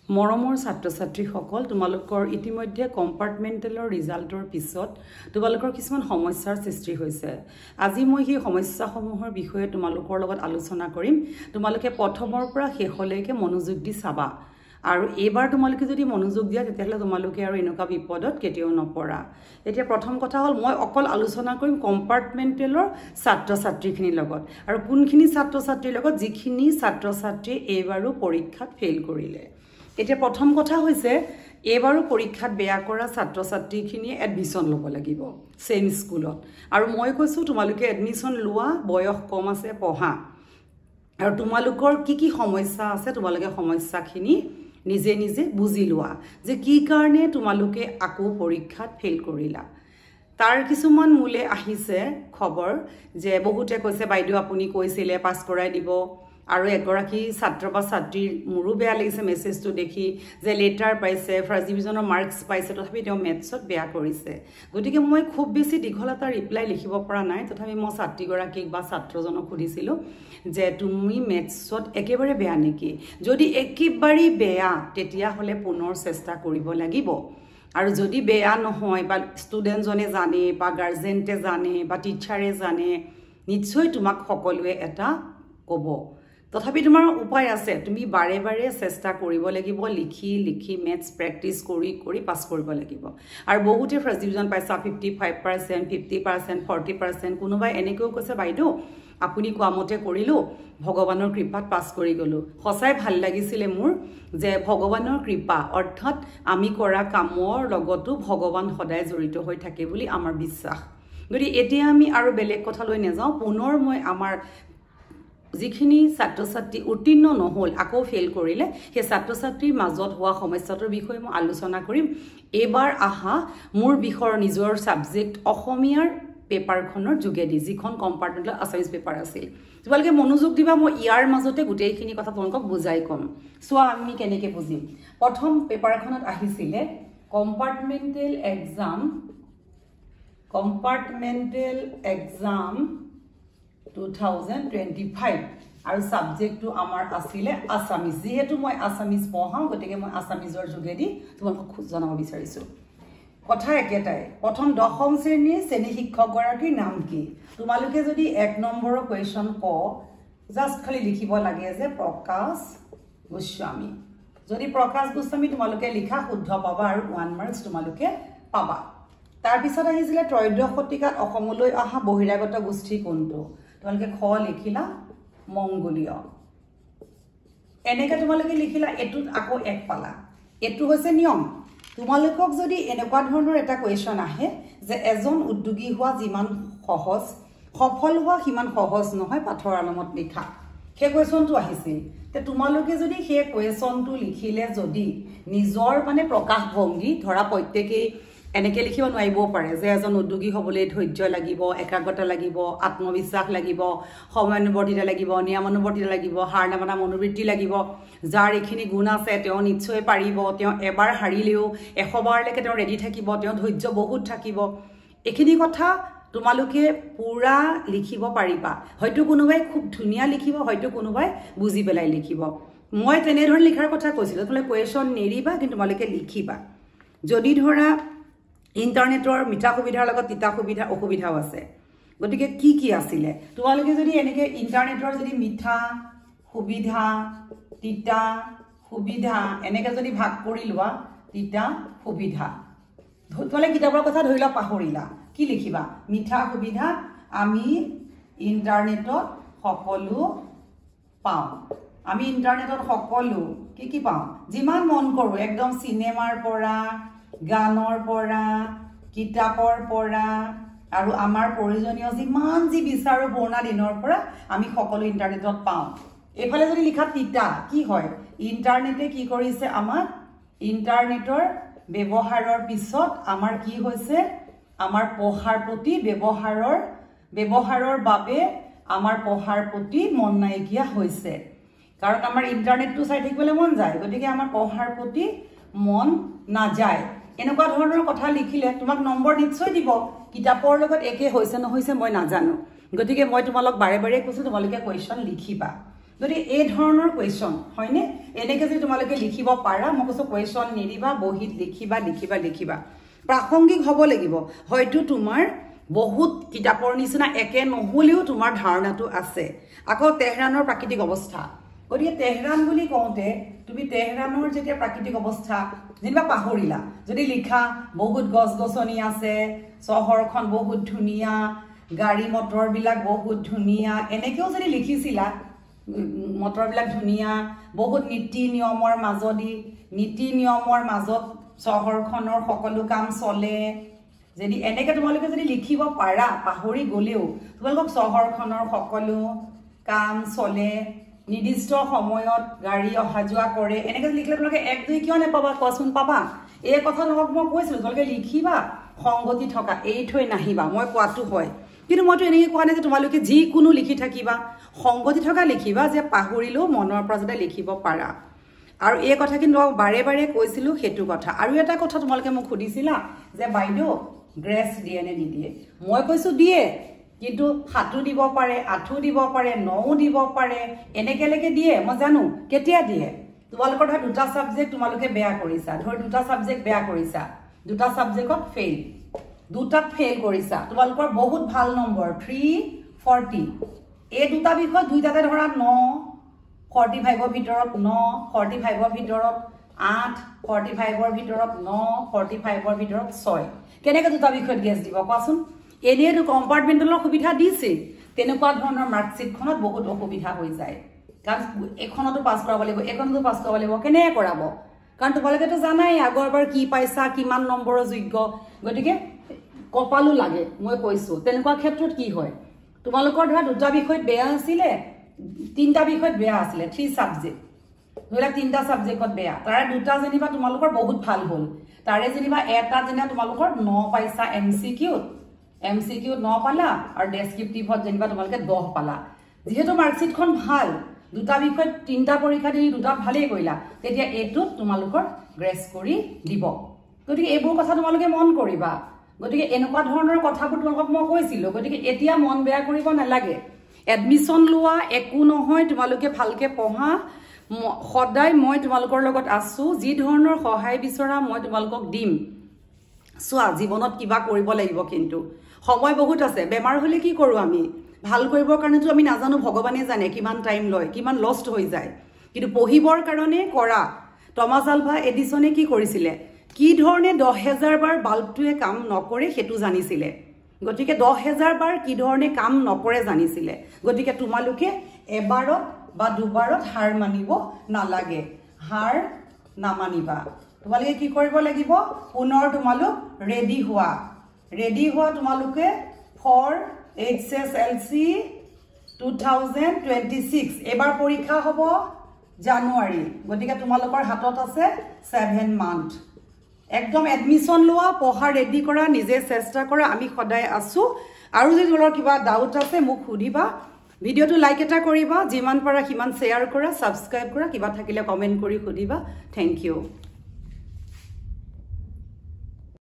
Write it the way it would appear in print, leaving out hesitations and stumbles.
মৰমৰ ছাত্ৰ-ছাত্ৰীসকল তোমালোকৰ ইতিমধ্যে কম্পাৰ্টমেণ্টেলৰ ৰিজাল্টৰ পিছত তোমালোকৰ কিছুমান সমস্যাৰ সৃষ্টি হৈছে আজি মই সেই সমস্যাসমূহৰ বিষয়ে তোমালোকৰ লগত আলোচনা কৰিম তোমালোকে প্ৰথমৰ পৰা শেষলৈকে মনোযোগ দি চাবা আৰু এবাৰ তোমালোকে যদি মনোযোগ দিয়া তেতিয়াহলে তোমালোকে আৰু এনেকুৱা বিপদত কেতিয়াও নপৰা এতিয়া প্ৰথম কথা হ'ল মই অকল আলোচনা কৰিম কম্পাৰ্টমেণ্টেলৰ ছাত্ৰ-ছাত্ৰীখিনিৰ লগত আৰু কোনখিনি ছাত্ৰ-ছাত্ৰীৰ লগত যিখিনি ছাত্ৰ-ছাত্ৰী এবাৰো পৰীক্ষাত ফেইল কৰিলে এতিয়া প্ৰথম কথা হৈছে এবাৰো পৰীক্ষাত বেয়া কৰা ছাত্ৰ-ছাত্ৰীখিনিয়ে এডমিশন ল'ব লাগিব সেম স্কুলত আৰু মই কৈছো তোমালোকে এডমিশন লোৱা বয়স কম আছে পঢ়া আৰু তোমালোকৰ কি সমস্যা আছে তোমালোকে সমস্যাখিনি নিজে নিজে বুজি লোৱা যে কি কাৰণে তোমালোকে আকৌ পৰীক্ষাত ফেইল কৰিলা তাৰ কিছুমান মূলে আহিছে খবৰ যে বহুতে কৈছে বাইদেউ আপুনি কৈছিলে পাস কৰাই দিব আৰু একগৰাকী ছাত্ৰ বা ছাত্ৰীৰ মুৰু বেয়া লাগিছে মেছেজটো দেখি যে লেটাৰ পাইছে ফাৰ্ষ্ট ডিভিজনৰ মাৰ্কস পাইছে তথাপি তেওঁ মেথছত বেয়া কৰিছে গতিকে মই খুব বেছি দীঘল এটা ৰিপ্লাই লিখিব পৰা নাই তথাপি মই ছাত্ৰীগৰাকীক বা ছাত্ৰজনক সুধিছিলো যে তুমি মেথছত একেবাৰে বেয়া নেকি যদি একেবাৰে বেয়া তেতিয়া হলে পুনৰ চেষ্টা কৰিব লাগিব আৰু যদি বেয়া নহয় বা ষ্টুডেণ্টজনে জানে বা গাৰ্জেন্টে জানে বা টিচাৰে জানে নিশ্চয় তোমাক সকলোৱে এটা ক'ব তথাপি তোমাৰ উপায় আছে তুমি বাৰে বাৰে চেষ্টা কৰিব লাগিব লিখি মেথছ প্ৰেক্টিছ কৰি পাস কৰিব লাগিব আৰু বহুতে ফাৰ্ষ্ট ডিভিজন পাইছা 55% 50% 40% কোনোবাই এনেকৈ কৈছে বাইদেউ আপুনি কোৱামতে কৰিলো ভগৱানৰ কৃপাত পাস কৰি গলো সঁচাই ভাল লাগিছিলে মোৰ যে ভগৱানৰ কৃপা অৰ্থাৎ আমি কৰা কামৰ লগতো ভগৱান সদায় জড়িত হৈ থাকে বুলি আমাৰ বিশ্বাস গতি এতিয়া আমি আৰু বেলেগ কথা লৈ নেযাওঁ পুনৰ মই আমাৰ যিখিনি ছাত্ৰ-ছাত্ৰী উত্তীৰ্ণ নহল আকৌ ফেইল কৰিলে সেই ছাত্ৰ-ছাত্ৰীৰ মাজত হোৱা সমস্যাটোৰ বিষয়ে মই আলোচনা কৰিম এবাৰ আহা মোৰ বিষয়ৰ নিজৰ সাবজেক্ট অসমীয়াৰ পেপাৰখনৰ যোগেদি যিখন কম্পাৰ্টমেণ্টেল আছামিজ পেপাৰ আছিল তোমালোকে মনোযোগ দিবা মই ইয়াৰ মাজতে গোটেইখিনি কথা তোমালোকক বুজাই কম সোৱা আমি কেনেকৈ বুজিম প্ৰথম পেপাৰখনত আহিছিলে কম্পাৰ্টমেণ্টেল এক্সাম 2025 আৰু সাবজেক্টটো আমাৰ আছিল আসামিজ যেহেতু মই আসামিজ পঢ়াও গতিকে মই আসামিজৰ যোগেদি তোমালোকক জনাব বিচাৰিছো কথা একেটাই প্ৰথম দশম শ্ৰেণীৰ শ্ৰেণী শিক্ষকগৰাকীৰ নাম কি তোমালোকে যদি 1 নম্বৰৰ কোৱেশ্চন ক জাস্ট খালি লিখিব লাগে যে প্ৰকাশ গোস্বামী যদি প্ৰকাশ গোস্বামী তোমালোকে লিখা শুদ্ধ পাবা আৰু 1 মাৰ্কস তোমালোকে পাবা তাৰ পিছত আহিছিল ত্ৰয়োদশ শতিকাত অসমলৈ অহা বহিৰাগত গোষ্ঠী কোনটো তোমালোকে খ লিখিলা মংগোলীয় এনেকা তোমালোকে লিখিলা এটুত আকৌ এক পালা এটু হৈছে নিয়ম তোমালোকক যদি এনেকুৱা ধৰণৰ এটা কোৱেশ্চন আহে যে এজন উদ্যোগী হোৱা যিমান সহজ সফল হোৱা সিমান সহজ নহয় পাথৰ আলমত লিখা সেই কোৱেশ্চনটো আহিছিল তে তোমালোকে যদি সেই কোৱেশ্চনটো লিখিলে যদি নিজৰ মানে প্ৰকাশ ভংগী ধৰা প্ৰত্যেকই এনেকে লিখিব নোৱাৰিব পাৰে যে এজন উদ্যোগী হ'বলৈ ধৈৰ্য লাগিব একাগ্ৰতা লাগিব আত্মবিশ্বাস লাগিব সময়ানুৱৰ্তিতা লাগিব নিয়মানুৱৰ্তিতা লাগিব হাৰ নামানা মনোবৃত্তি লাগিব যাৰ এখিনি গুণ আছে তেওঁ নিশ্চয় পাৰিব তেওঁ এবাৰ হাৰিলেও 100 বাৰলৈকে তেওঁ ৰেডি থাকিব তেওঁ ধৈৰ্য বহুত থাকিব এখিনি কথা তোমালোকে পুৰা লিখিব পাৰিবা হয়তো কোনোবাই খুব ধুনীয়া লিখিব হয়তো কোনোবাই বুজি পেলাই লিখিব মই তেনেধৰণ লিখাৰ কথা কৈছিলো তোমালোকে কোৱেশ্চন নেৰিবা কিন্তু তোমালোকে লিখিবা যদি ধৰা ইন্টাৰনেটৰ মিঠা সুবিধাৰ লগত তিতা সুবিধা অসুবিধাও আছে গতিকে কি আছিল তোমালোকে যদি এনেকে ইন্টাৰনেটৰ যদি মিঠা সুবিধা তিতা সুবিধা এনেকে যদি ভাগ কৰি লোৱা তিতা সুবিধা তোমালোকে কিতাপৰ কথা ধৰিলা পাহৰিলা কি লিখিবা মিঠা সুবিধা আমি ইন্টাৰনেটত সকলো পাওঁ আমি ইন্টাৰনেটত সকলো কি পাওঁ যিমান মন কৰো একদম সিনেমাৰ পৰা গানৰ পৰা কিতাপৰ পৰা আৰু আমাৰ প্ৰয়োজনীয় যিমান যি বিচাৰো পুৰণা দিনৰ পৰা আমি সকলো ইন্টাৰনেটত পাওঁ এফালে যদি লিখা তিতা কি হয় ইন্টাৰনেটে কি কৰিছে আমাৰ ইন্টাৰনেটৰ ব্যৱহাৰৰ পিছত আমাৰ কি হৈছে আমাৰ পঢ়াৰ প্ৰতি ব্যৱহাৰৰ বাবে আমাৰ পঢ়াৰ প্ৰতি মন নাইকিয়া হৈছে কাৰণ আমাৰ ইন্টাৰনেটটো চাই থাকিবলৈ মন যায় গতিকে আমাৰ পঢ়াৰ প্ৰতি মন নাযায় এনেকুৱা ধৰণৰ কথা লিখিলে তোমাক নম্বৰ নিশ্চয় দিব কিতাপৰ লগত একে হৈছে নহৈছে মই নাজানো গতিকে মই তোমালোক বাৰে বাৰে কৈছো তোমালোকে কোৱেশ্চন লিখিবা যদি এই ধৰণৰ কোৱেশ্চন হয়নে এনেকৈ যদি তোমালোকে লিখিব পাৰা মই কৈছো কোৱেশ্চন নিদিবা বহিত লিখিবা প্ৰাসংগিক হ'ব লাগিব হয়তো তোমাৰ বহুত কিতাপৰ নিচিনা একে নহলেও তোমাৰ ধাৰণাটো আছে আকৌ তেহৰানৰ প্ৰাকৃতিক অৱস্থা গতিকে তেহৰান বুলি কওঁতে তুমি তেহৰানৰ যেতিয়া প্ৰাকৃতিক অৱস্থা যেনিবা পাহৰিলা যদি লিখা বহুত গছ-গছনি আছে চহৰখন বহুত ধুনীয়া গাড়ী মটৰবিলাক বহুত ধুনীয়া এনেকেও যদি লিখিছিলা মটৰবিলাক ধুনীয়া বহুত নীতি নিয়মৰ মাজত চহৰখনৰ সকলো কাম চলে যদি এনেকে তোমালোকে যদি লিখিব পাৰা পাহৰি গলেও তোমালোকক চহৰখনৰ সকলো কাম চলে নিৰ্দিষ্ট সময়ত গাড়ী অহা যোৱা কৰে এনেকে লিখিলে তোমালোকে 1 2 কিয় নেপাবা কোৱাচোন পাবা এই কথা নহক মই কৈছিলো তোমালোকে লিখিবা সংগতি থকা এই থৈ নাহিবা মই কোৱাটো হয় কিন্তু মইতো এনেকৈ কোৱা নাই যে তোমালোকে যিকোনো লিখি থাকিবা সংগতি থকা লিখিবা যে পাহৰিলেও মনৰ পৰা যাতে লিখিব পাৰা আৰু এই কথা কিন্তু বাৰে বাৰে কৈছিলো হেতু কথা আৰু এটা কথা তোমালোকে মোক সুধিছিলা যে বাইদেউ গ্ৰেছ দিয়ে নে নিদিয়ে মই কৈছো দিয়ে কিন্তু 7 দিব পাৰে 8 দিব পাৰে 9 দিব পাৰে এনেকেলৈকে দিয়ে মই জানো কেতিয়া দিয়ে তোমালোকৰ ধৰ দুটা সাবজেক্ট তোমালোকে বেয়া কৰিছা ধৰ দুটা সাবজেক্ট বেয়া কৰিছা দুটা সাবজেক্টত ফেইল দুটাত ফেইল কৰিছা তোমালোকৰ বহুত ভাল নম্বৰ 340 এই দুটা বিষয় দুইটাতে ধৰা 9 45 ৰ ভিতৰত 9 45 ৰ ভিতৰত 8 45 ৰ ভিতৰত 9 45 ৰ ভিতৰত 6 কেনেকৈ দুটা বিষয়ত গেছ দিব কোৱাচোন এনেটো কম্পাৰ্টমেণ্টেলৰ সুবিধা দিছে তেনেকুৱা ধৰণৰ মাৰ্কশিটখনত বহুত অসুবিধা হৈ যায় কাৰণ এখনতো পাছ কৰাব লাগিব এখনতো পাছ কৰাব লাগিব কেনে কৰাব কাৰণ তোমালোকেতো জানাই আগৰবাৰ কি পাইছা কিমান নম্বৰৰ যোগ্য গতিকে কপালো লাগে মই কৈছো তেনেকুৱা ক্ষেত্ৰত কি হয় তোমালোকৰ ধৰা দুটা বিষয়ত বেয়া আছিলে তিনটা বিষয়ত বেয়া আছিলে 3 সাবজেক্ট ধৰা তিনটা সাবজেক্টত বেয়া তাৰে দুটা যেনিবা তোমালোকৰ বহুত ভাল হ'ল তাৰে যেনিবা এটা যেনিবা তোমালোকৰ 9 পাইছা MCQ 9 পালা আৰু ডেসক্ৰিপটিভত যেনিবা তোমালোকে 10 পালা যেহেতু মাৰ্কশিটখন ভাল দুটা বিষয়ত তিনটা পৰীক্ষা দি দুটা ভালেই কৰিলা তেতিয়া এটোত তোমালোকৰ গ্ৰেছ কৰি দিব গতিকে এইবোৰ কথা তোমালোকে মন কৰিবা গতিকে এনেকুৱা ধৰণৰ কথাবোৰ তোমালোকক মই কৈছিলো গতিকে এতিয়া মন বেয়া কৰিব নালাগে এডমিশন লোৱা একো নহয় তোমালোকে ভালকে পঢ়া সদায় মই তোমালোকৰ লগত আছো যি ধৰণৰ সহায় বিচৰা মই তোমালোকক দিম সোৱা জীৱনত কিবা কৰিব লাগিব কিন্তু সময় বহুত আছে বেমাৰ হলে কি কৰো আমি ভাল কৰিবৰ কাৰণেতো আমি নাজানো ভগৱানে জানে কিমান টাইম লয় কিমান লষ্ট হৈ যায় কিন্তু পঢ়িবৰ কাৰণে কৰা টমাছ আলভা এডিসনে কি কৰিছিলে কি ধৰণে 10000 বাৰ বাল্বটোৱে কাম নকৰে হেতু জানিছিলে গতিকে 10000 বাৰ কি ধৰণে কাম নকৰে জানিছিলে গতিকে তোমালোকে এবাৰত বা দুবাৰত হাৰ মানিব নালাগে হাৰ নামানিবা তোমালোকে কি কৰিব লাগিব পুনৰ তোমালোক ৰেডি হোৱা তোমালোকে ফৰ HSLC 2026 এবাৰ পৰীক্ষা হ'ব জানুৱাৰী গতিকে তোমালোকৰ হাতত আছে 7 মান্থ একদম এডমিশন লোৱা পঢ়া ৰেডি কৰা নিজে চেষ্টা কৰা আমি সদায় আছো আৰু যদি তোমালোকৰ কিবা ডাউট আছে মোক সুধিবা ভিডিওটো লাইক এটা কৰিবা যিমান পাৰা সিমান শেয়াৰ কৰা সাবস্ক্ৰাইব কৰা কিবা থাকিলে কমেন্ট কৰি সুধিবা থ্যাংক ইউ